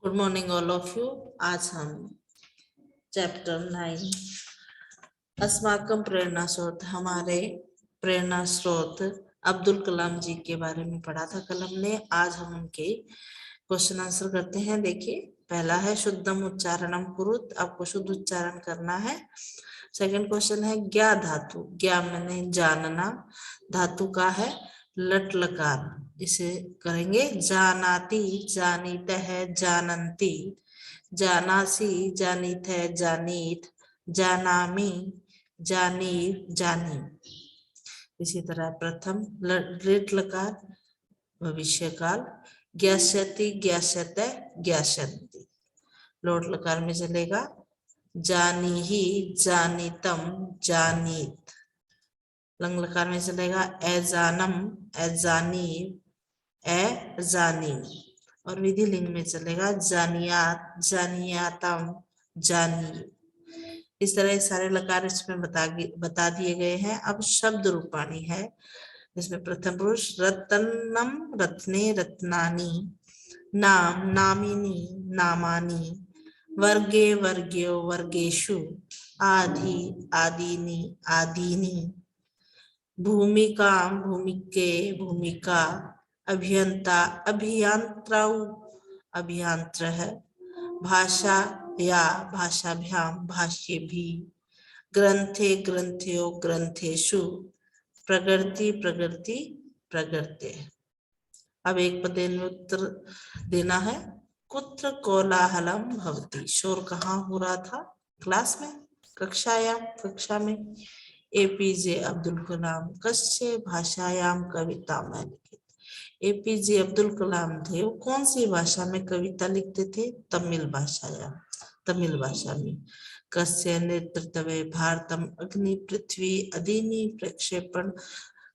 Good morning all of you. आज हम chapter 9 अस्माकं प्रेरणा स्रोत, हमारे प्रेरणा स्रोत अब्दुल कलाम जी के बारे में पढ़ा था कल हमने। आज हम उनके क्वेश्चन आंसर करते हैं। देखिए, पहला है शुद्धम उच्चारणम कुरुत, आपको शुद्ध उच्चारण करना है। सेकंड क्वेश्चन है ज्ञा धातु, ज्ञा मैंने जानना, धातु का है लट लकार, इसे करेंगे जानाति, जानीत है जानंती, जानासी, जानीत है जानीत, जानामी, जानी, जानी। इसी तरह प्रथम लट लकार भविष्य काल, ज्ञास्यति, ज्ञास्यते, ज्ञास्यन्ति। लोट लकार में चलेगा जानी ही, जानीतम, जानीत। लंग लकार में चलेगा एजानम, एजानी, ए जानी। और विधि लिंग में चलेगा जानियात, जानियातम, जानी। इस तरह सारे लकार इसमें बता दिए गए हैं। अब शब्द रूपाणी है, जिसमें प्रथम पुरुष रत्नम, रत्ने, रत्नानी, नाम, नामिनी, नामानी, वर्गे, वर्ग्यो, वर्गेषु, आदि, आदीनि, आदीनि, भूमिका, भूमिके, भूमिका, अभियंता, अभियंत्राउ, अभियंत्र है, भाषा या भाषाभ्याम, भाष्य भी, ग्रंथे, ग्रंथ्यो, ग्रंथेषु, प्रकृति, प्रकृति, प्रकृते। अब एक पदेन में उत्तर देना है। कुत्र कोलाहलम भवति, शोर कहाँ हो रहा था? क्लास में, कक्षा में। एपीजे अब्दुल कलाम कस्य भाषायाम कविता में लिखित। एपीजे अब्दुल कलाम थे, वो कौन सी भाषा में कविता लिखते थे? तमिल भाषायाम, तमिल भाषा में। कस्य नेतृत्वे भारतम अग्नि पृथ्वी अदीनी प्रक्षेपण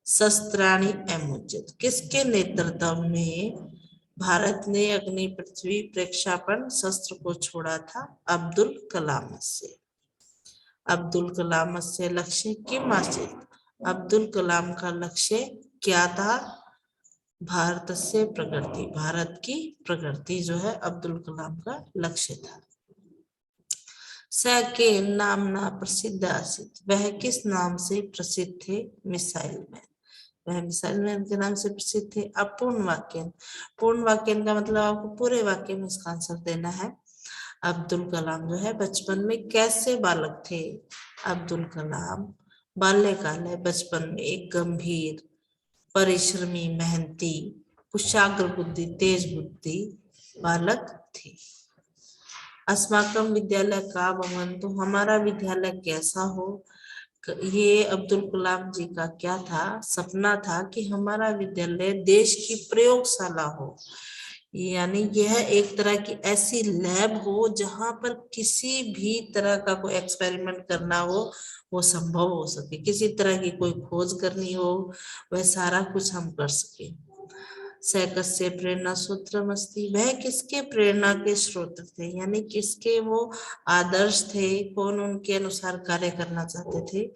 शस्त्राणी एमुचित, किसके नेतृत्व में भारत ने अग्नि पृथ्वी प्रक्षेपण शस्त्र को छोड़ा था? अब्दुल कलाम से। अब्दुल कलाम से लक्ष्य किम आसीत्, अब्दुल कलाम का लक्ष्य क्या था? भारत से प्रगति, भारत की प्रगति जो है अब्दुल कलाम का लक्ष्य था। स के नामना प्रसिद्ध आसीत्, वह किस नाम से प्रसिद्ध थे? मिसाइल मैन, वह मिसाइल मैन के नाम से प्रसिद्ध थे। अपूर्ण वाक्य, पूर्ण वाक्य का मतलब आपको पूरे वाक्य में इसका आंसर देना है। अब्दुल कलाम जो है बचपन में कैसे बालक थे? अब्दुल कलाम बाल्यकाल है, बचपन में एक गंभीर, परिश्रमी, मेहनती, कुशाग्र बुद्धि, तेज बुद्धि बालक थे। अस्माकं विद्यालय का भवन, तो हमारा विद्यालय कैसा हो? ये अब्दुल कलाम जी का क्या था? सपना था कि हमारा विद्यालय देश की प्रयोगशाला हो, यानी यह एक तरह की ऐसी लैब हो जहां पर किसी भी तरह का कोई एक्सपेरिमेंट करना हो वो संभव हो सके, किसी तरह की कोई खोज करनी हो वह सारा कुछ हम कर सके। सैकस्य प्रेरणा सूत्र मस्ती, वह किसके प्रेरणा के स्रोत थे, यानी किसके वो आदर्श थे, कौन उनके अनुसार कार्य करना चाहते थे?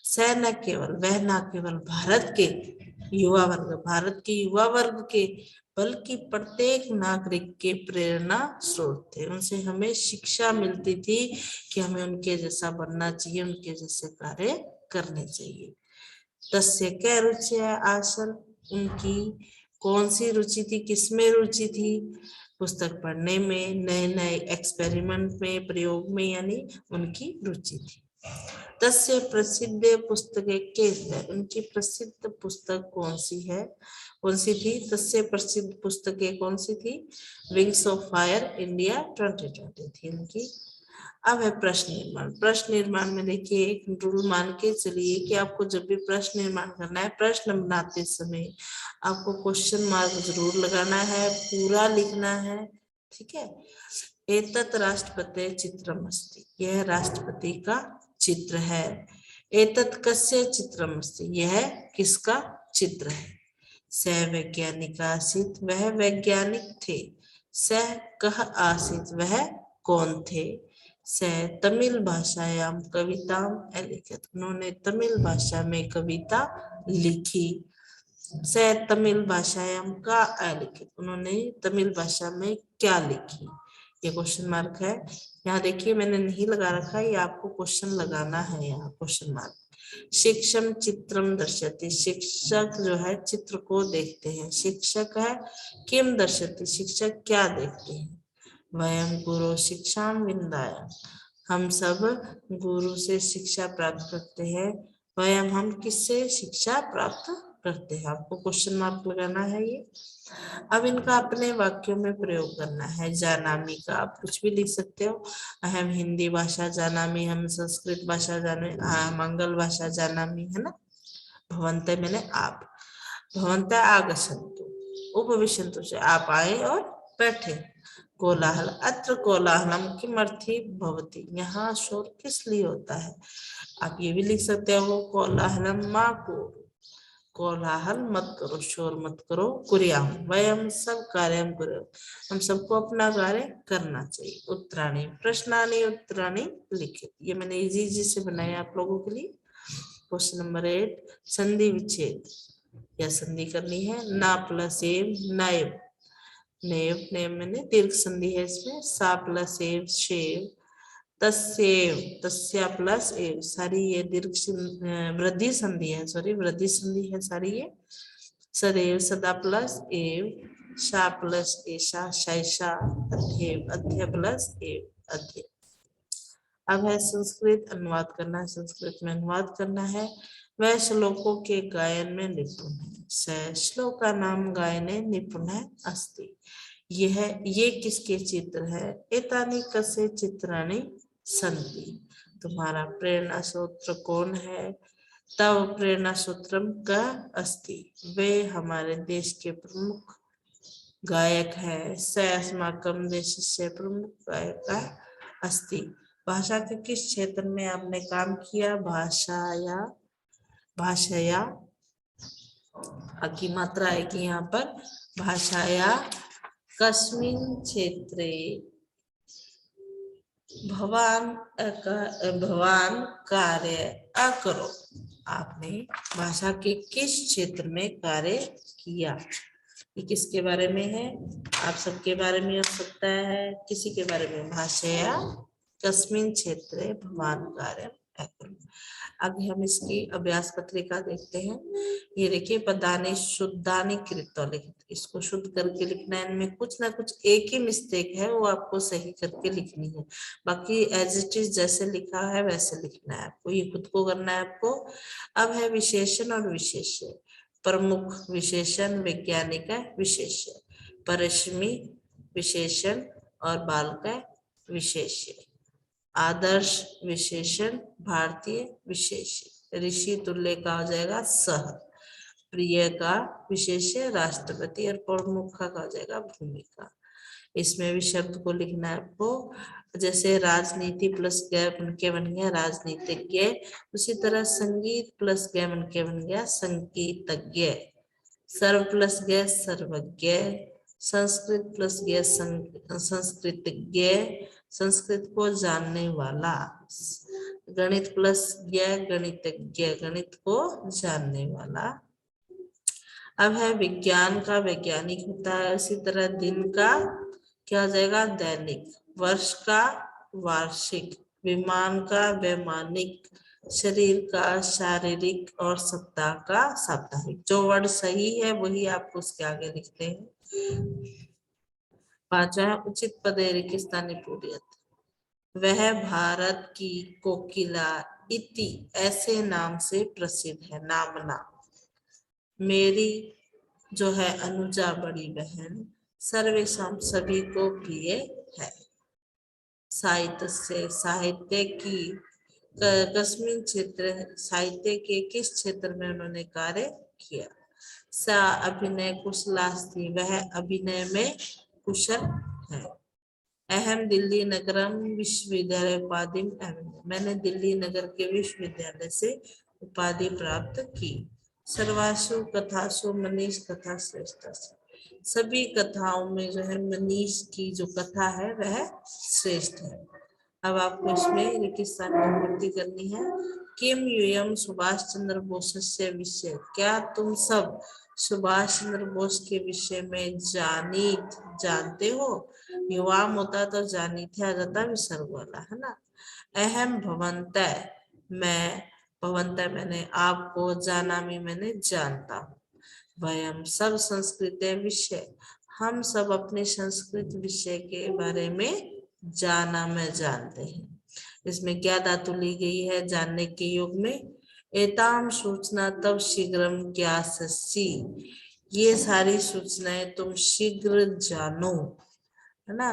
स न केवल, वह न केवल भारत के युवा वर्ग, भारत के युवा वर्ग के, बल्कि प्रत्येक नागरिक के प्रेरणा स्रोत थे। उनसे हमें शिक्षा मिलती थी कि हमें उनके जैसा बनना चाहिए, उनके जैसे कार्य करने चाहिए। तस्य क्या रुचि है आसन, उनकी कौन सी रुचि थी, किसमें रुचि थी? पुस्तक पढ़ने में, नए नए एक्सपेरिमेंट में, प्रयोग में, यानी उनकी रुचि थी। तस्य प्रसिद्ध पुस्तकें के, उनकी प्रसिद्ध पुस्तक कौन सी है, कौन सी थी? तस्य प्रसिद्ध पुस्तकें कौन सी थी? विंग्स ऑफ फायर इंडिया 2020 थी उनकी। अब है प्रश्न निर्माण। प्रश्न निर्माण में देखिए एक रूल मान के चलिए कि आपको जब भी प्रश्न निर्माण करना है, प्रश्न बनाते समय आपको क्वेश्चन मार्क जरूर लगाना है, पूरा लिखना है, ठीक है। एतत् राष्ट्रपति चित्रमस्ति, यह राष्ट्रपति का चित्र है। एतत् कस्य चित्रमस्ति, यह किसका चित्र है? सह वैज्ञानिक आसीत्, वह वैज्ञानिक थे। सह कह आसीत्, वह कौन थे? से तमिल भाषायाम कविताम अलिखित, उन्होंने तमिल भाषा में कविता लिखी। से तमिल भाषायाम का अलिखित, उन्होंने तमिल भाषा में क्या लिखी? ये क्वेश्चन मार्क है। यहाँ देखिए मैंने नहीं लगा रखा है, ये आपको क्वेश्चन लगाना है यहाँ क्वेश्चन मार्क। शिक्षम चित्रम दर्शति, शिक्षक जो है चित्र को देखते हैं। शिक्षक है किम दर्शति, शिक्षक क्या देखते हैं। वयम गुरु शिक्षाम विंदाय, हम सब गुरु से शिक्षा प्राप्त करते हैं। वयम हम किससे शिक्षा प्राप्त करते हैं। आपको क्वेश्चन मार्क लगाना है ये। अब इनका अपने वाक्यों में प्रयोग करना है। जानामी का आप कुछ भी लिख सकते हो। हम हिंदी भाषा जानामी, हम संस्कृत भाषा जाने, मंगल भाषा जानामी, है ना। भवन्ते मैंने आप, भवन्ते आगच्छन्तु, उपविशन्तु से आप आए और बैठे। कोलाहल, अत्र कोलाहलम किमर्थी भवति, यहाँ शोर किस लिए होता है। आप ये भी लिख सकते हो कोलाहलम मा कुरु, कोलाहल मत करो, शोर मत करो। कुर्याम, वयम सब कार्यम कुर्याम, हम सबको अपना कार्य करना चाहिए। उत्तराणी, प्रश्नानि उत्तराणी लिखित, ये मैंने इजी इजी से बनाया आप लोगों के लिए। क्वेश्चन नंबर 8, संधि विच्छेद, या संधि करनी है। ना प्लस एव नायब, नेव, नेव मैंने दीर्घ संधि है इसमें। सा प्लस एव शेव, तस्येव, तस्या प्लस एव, सारी ये दीर्घ वृद्धि संधि है, सॉरी वृद्धि संधि है सारी ये। सदैव, सदा प्लस एव, शा प्लस एशा, शैशा, अध्येव, अध्य प्लस एव, अध्य। अब है संस्कृत अनुवाद करना है, संस्कृत में अनुवाद करना है। वह श्लोकों के गायन में निपुण है। स श्लोका नाम गायने निपुण है अस्ति, ये किसके चित्र है। एतानि कस्य चित्राणि सन्ति, तुम्हारा प्रेरणा सूत्र कौन है। तव प्रेरणा सूत्रम का अस्ति, वे हमारे देश के प्रमुख गायक है। स अस्माकं देशस्य प्रमुख गायक अस्ति, भाषा के किस क्षेत्र में आपने काम किया। भाषाया, भाषाया की मात्रा है कि यहाँ पर भाषाया कस्मिन् क्षेत्रे भवान कार्य अकरो, आपने भाषा के किस क्षेत्र में कार्य किया। ये किसके बारे में है, आप सबके बारे में हो सकता है, किसी के बारे में। भाषाया कस्मिन् क्षेत्रे भवान कार्य अकरो। आगे हम इसकी अभ्यास पत्रिका देखते हैं। ये देखिए, पदानि शुद्धानि कृत्वा लिखित, इसको शुद्ध करके लिखना है। इनमें कुछ ना कुछ एक ही मिस्टेक है, वो आपको सही करके लिखनी है। बाकी एज इट इज जैसे लिखा है वैसे लिखना है आपको, ये खुद को करना है आपको। अब है विशेषण और विशेष्य। प्रमुख विशेषण, वैज्ञानिक विशेष्य, परिश्रमी विशेषण और बाल का विशेष्य। आदर्श विशेषण, भारतीय विशेष्य। ऋषि तुल्य का हो जाएगा सह। प्रिय का विशेष्य राष्ट्रपति, और प्रमुख का हो जाएगा भूमिका। इसमें भी शब्द को लिखना है आपको। जैसे राजनीति प्लस ग बन के बन गया राजनीतिज्ञ, उसी तरह संगीत प्लस ग बन के बन गया संगीतज्ञ। सर्व प्लस ग सर्वज्ञ, संस्कृत प्लस ग संस्कृतज्ञ, संस्कृत को जानने वाला। गणित प्लस ग गणितज्ञ, गणित को जानने वाला। अब है विज्ञान का वैज्ञानिक होता है, इसी तरह दिन का क्या हो जाएगा दैनिक, वर्ष का वार्षिक, विमान का वैमानिक, शरीर का शारीरिक, और सप्ताह का साप्ताहिक। जो वर्ड सही है वही आपको उसके आगे लिखते हैं। पांचवा, उचित पदे रिक्तस्थानि पूरयेत्, वह भारत की कोकिला इति ऐसे नाम से प्रसिद्ध है। नामना, मेरी जो है अनुजा बड़ी बहन सर्वेशम सभी को प्रिय है। साहित्य से, साहित्य की कस्मिन क्षेत्र, साहित्य के किस क्षेत्र में उन्होंने कार्य किया। सा अभिनय कुशलास्ति, वह अभिनय में कुशल है। अहम दिल्ली नगरम विश्वविद्यालय उपाधि, मैंने दिल्ली नगर के विश्वविद्यालय से उपाधि प्राप्त की। सर्वासु कथासु मनीष कथा श्रेष्ठ, सभी कथाओं में जो है मनीष की जो कथा है वह श्रेष्ठ है। अब आपको इसमें रिक्तस्थान की पूर्ति करनी है। किम यूयम सुभाष चंद्र बोस से विषय, क्या तुम सब सुभाष चंद्र बोस के विषय में जानते हो? युवाम होता तो जानीते आ जाता विसर्ग वाला, है ना। अहम भवंतः, मैं, भवंतः मैंने आपको, जानामि मैंने जानता हूँ। वयम सब संस्कृत विषय, हम सब अपने संस्कृत विषय के बारे में जाना में जानते हैं। इसमें क्या धातु ली गई है जानने के योग में? एताम सूचना तब शीघ्रम ज्ञास्यसि, ये सारी सूचनाएं तुम शीघ्र जानो, है ना,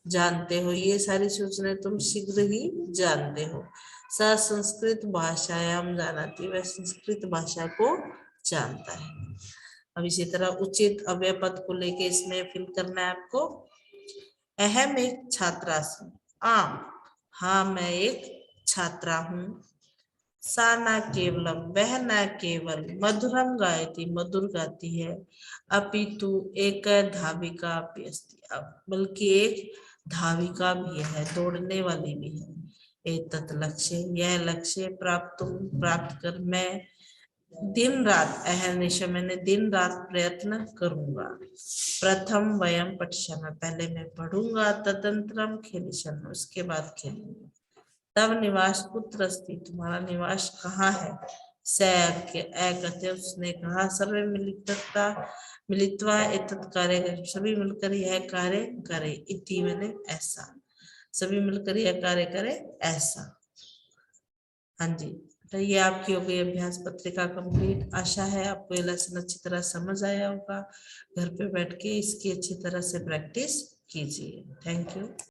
जानते हो, ये सारी सूचनाएं तुम शीघ्र ही जानते हो। स संस्कृत भाषायाम जानाति, वह संस्कृत भाषा को जानता है। अब इसी तरह उचित अव्यय पद को लेके इसमें फिल करना है आपको। अहम एक छात्रासी, आम, हाँ मैं एक छात्रा हूँ। सा न केवलम, वह न केवल, मधुरम गायती, मधुर गाती है। अपितु एक धाविका अपि अस्ति, बल्कि एक धाविका भी है, दौड़ने वाली भी है। एतत् लक्ष्य, यह लक्ष्य, प्राप्त कर मैं दिन रात, अहर्निश मैंने दिन रात प्रयत्न करूंगा। प्रथम वयम पठिष्यामः, पहले मैं पढ़ूंगा। तदंतरम खेलिष्यामः, उसके बाद खेलूंगा। तब निवास कुत्र अस्ति, तुम्हारा निवास कहाँ है? कहते उसने कहा, सर्वे मिलित्वा एतत् कार्य, सभी मिलकर यह कार्य करे। इति मैंने ऐसा, सभी मिलकर यह कार्य करे, ऐसा। हाँ जी, तो ये आपकी हो गई अभ्यास पत्रिका कंप्लीट। आशा है आपको ये लेसन अच्छी तरह समझ आया होगा। घर पे बैठ के इसकी अच्छी तरह से प्रैक्टिस कीजिए। Thank you.